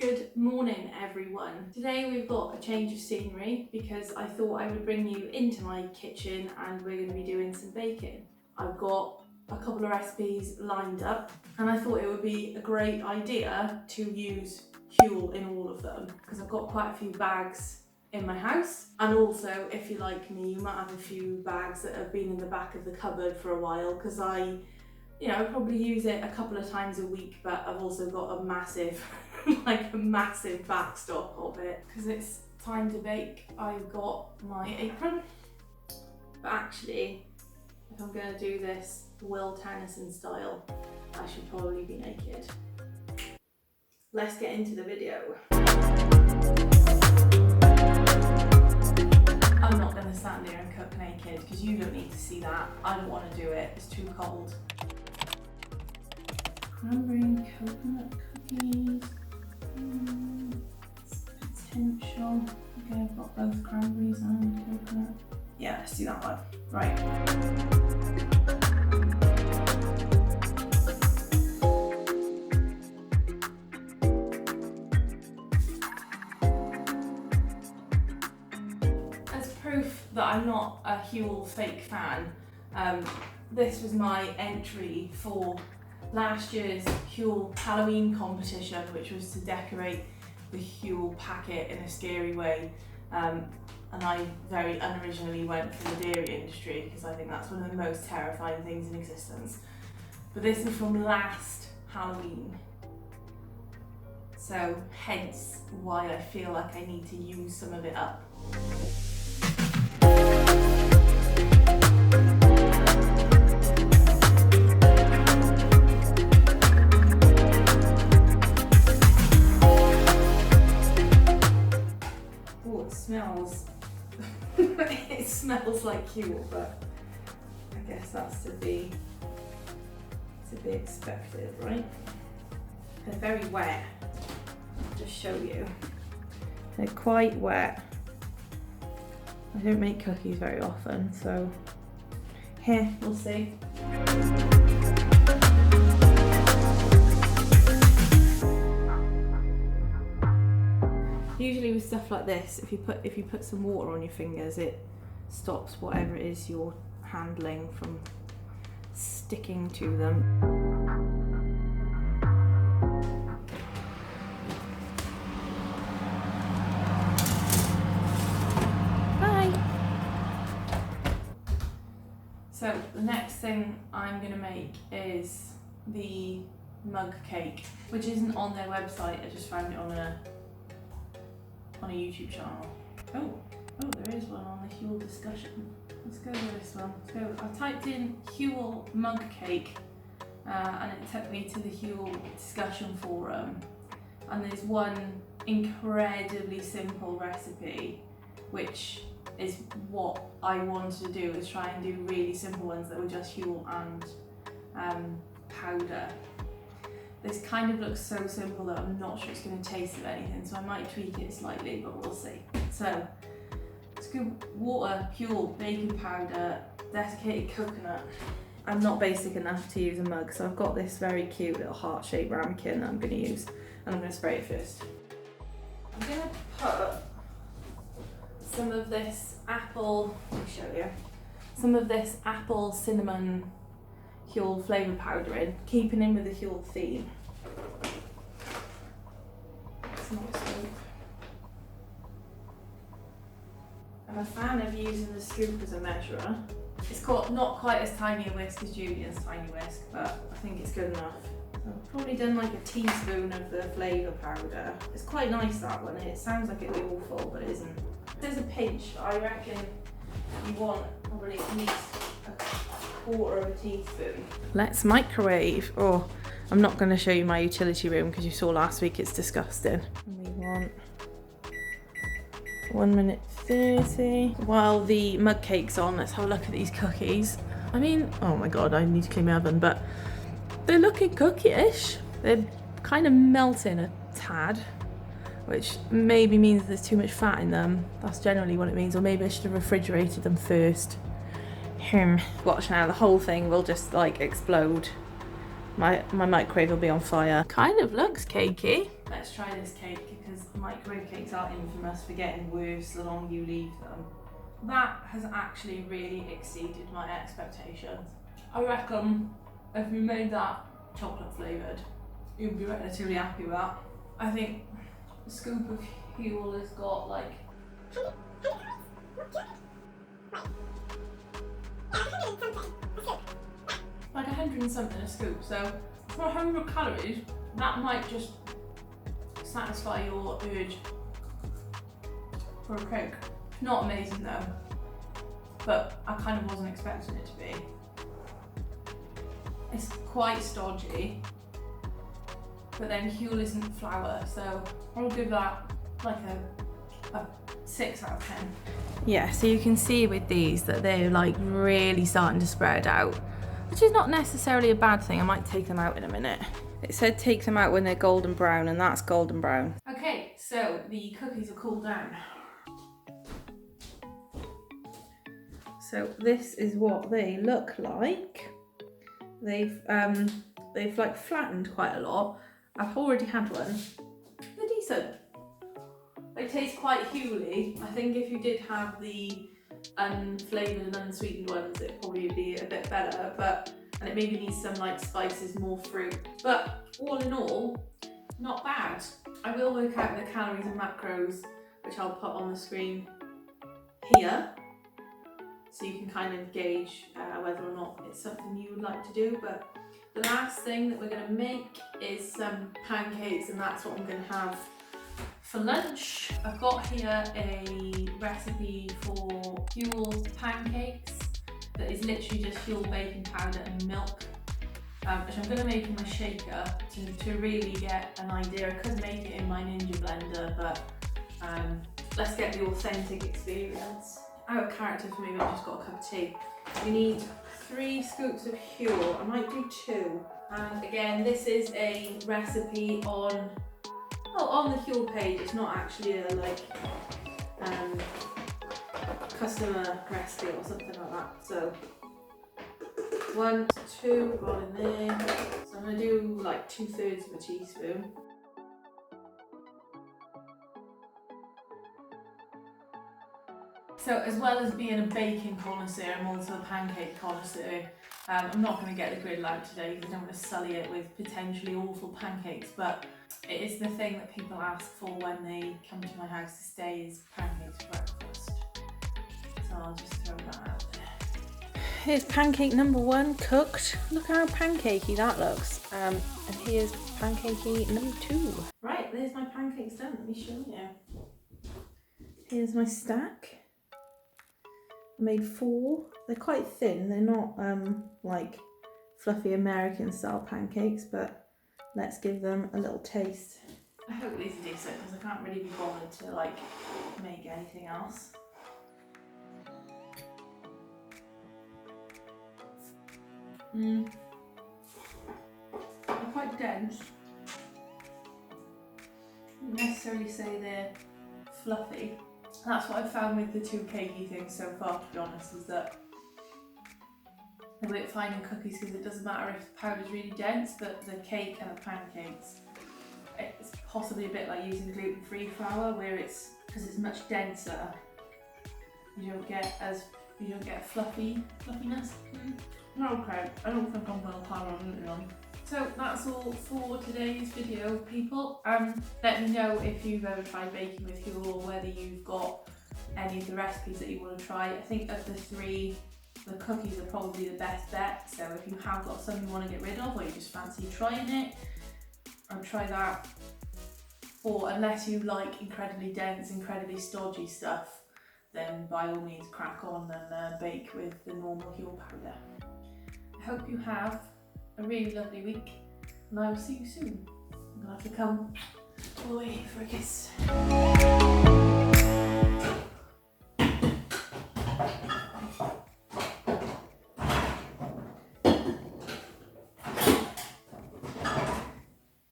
Good morning everyone. Today we've got a change of scenery because I thought I would bring you into my kitchen and we're going to be doing some baking. I've got a couple of recipes lined up and I thought it would be a great idea to use Huel in all of them because I've got quite a few bags in my house, and also if you're like me you might have a few bags that have been in the back of the cupboard for a while because I probably use it a couple of times a week, but I've also got a massive massive backstop of it because it's time to bake. I've got my apron, but actually if I'm going to do this Will Tennyson style I should probably be naked. Let's get into the video. I'm not going to stand here and cook naked because you don't need to see that. I don't want to do it, it's too cold. Cranberry and coconut cookies. Potential. Okay, I've got both cranberries and coconut. Yeah, let's do that one. Right. As proof that I'm not a Huel fake fan, this was my entry for last year's Huel Halloween competition, which was to decorate the Huel packet in a scary way, and I very unoriginally went for the dairy industry because I think that's one of the most terrifying things in existence. But this is from last Halloween, so hence why I feel like I need to use some of it up. It smells like Huel, but I guess that's to be expected, right? They're very wet. I'll just show you. They're quite wet. I don't make cookies very often, so here, we'll see. Usually with stuff like this, if you put some water on your fingers, it stops whatever it is you're handling from sticking to them. Bye! So the next thing I'm going to make is the mug cake, which isn't on their website. I just found it on a YouTube channel. Oh, there is one on the Huel discussion. Let's go with this one. I typed in Huel mug cake and it took me to the Huel discussion forum, and there's one incredibly simple recipe which is what I wanted to do, is try and do really simple ones that were just Huel and powder. This kind of looks so simple that I'm not sure it's going to taste of anything, so I might tweak it slightly, but we'll see. So, scoop water, Huel, baking powder, desiccated coconut. I'm not basic enough to use a mug, so I've got this very cute little heart-shaped ramekin that I'm going to use, and I'm going to spray it first. I'm going to put some of this apple, let me show you, some of this apple cinnamon Huel flavour powder in, keeping in with the Huel theme. It's not a scoop. I'm a fan of using the scoop as a measurer. It's got not quite as tiny a whisk as Julian's tiny whisk, but I think it's good enough. I've probably done like a teaspoon of the flavour powder. It's quite nice, that one. It sounds like it'll be awful, but it isn't. There's a pinch. I reckon you want probably at least a quarter of a teaspoon. Let's microwave. Oh, I'm not going to show you my utility room because you saw last week it's disgusting. We want 1 minute 30. While the mug cake's on, let's have a look at these cookies. I mean, oh my god, I need to clean my oven, but they're looking cookie-ish. They're kind of melting a tad, which maybe means there's too much fat in them. That's generally what it means, or maybe I should have refrigerated them first. Watch now, the whole thing will just like explode my microwave will be on fire. Kind of looks cakey. Let's try this cake because microwave cakes are infamous for getting worse the longer you leave them. That has actually really exceeded my expectations. I reckon if you made that chocolate flavoured, you'd be relatively happy with that. I think a scoop of Huel has got like like 100 and something a scoop, so for 100 calories, that might just satisfy your urge for a cake. Not amazing though, but I kind of wasn't expecting it to be. It's quite stodgy, but then Huel isn't flour, so I'll give that like a 6 out of 10. Yeah, so you can see with these that they're like really starting to spread out, which is not necessarily a bad thing. I might take them out in a minute. It said take them out when they're golden brown, and that's golden brown. Okay, so the cookies are cooled down. So this is what they look like. They've like flattened quite a lot. I've already had one. They're decent. They taste quite Huel-y. I think if you did have the unflavoured and unsweetened ones, it'd probably be a bit better, and it maybe needs some like spices, more fruit. But all in all, not bad. I will work out the calories and macros, which I'll put on the screen here, so you can kind of gauge whether or not it's something you would like to do. But the last thing that we're going to make is some pancakes, and that's what I'm going to have for lunch. I've got here a recipe for Huel pancakes that is literally just Huel baking powder and milk, which I'm going to make in my shaker to really get an idea. I could make it in my Ninja blender, but let's get the authentic experience. Out of character for me, I've just got a cup of tea. We need 3 scoops of Huel. I might do 2. And again, this is a recipe on the Huel page. It's not actually a customer recipe or something like that. So 1, 2 all in there. So I'm gonna do like 2/3 of a teaspoon. So as well as being a baking connoisseur, I'm also a pancake connoisseur. I'm not going to get the griddle out today because I don't want to sully it with potentially awful pancakes, but it is the thing that people ask for when they come to my house to stay, is pancakes for breakfast. So I'll just throw that out there. Here's pancake number 1 cooked. Look how pancakey that looks. And here's pancakey number 2. Right, there's my pancakes done. Let me show you. Here's my stack. I made 4. They're quite thin. They're not like fluffy American style pancakes, but let's give them a little taste. I hope these are decent because I can't really be bothered to like make anything else. They're quite dense. I wouldn't necessarily say they're fluffy. That's what I've found with the 2 cakey things so far, to be honest, is that I work fine in cookies because it doesn't matter if the powder's really dense, but the cake and the pancakes, it's possibly a bit like using gluten-free flour, where it's, because it's much denser, you don't get fluffiness. Okay, I don't think I'm going to carry on moving on. So that's all for today's video, people. Let me know if you've ever tried baking with Huel or whether you've got any of the recipes that you want to try. I think of the 3, the cookies are probably the best bet. So if you have got some you want to get rid of, or you just fancy trying it, I'll try that. Or unless you like incredibly dense, incredibly stodgy stuff, then by all means crack on and bake with the normal Huel powder. I hope you have a really lovely week, and I will see you soon. I'm gonna have to come all the way for a kiss.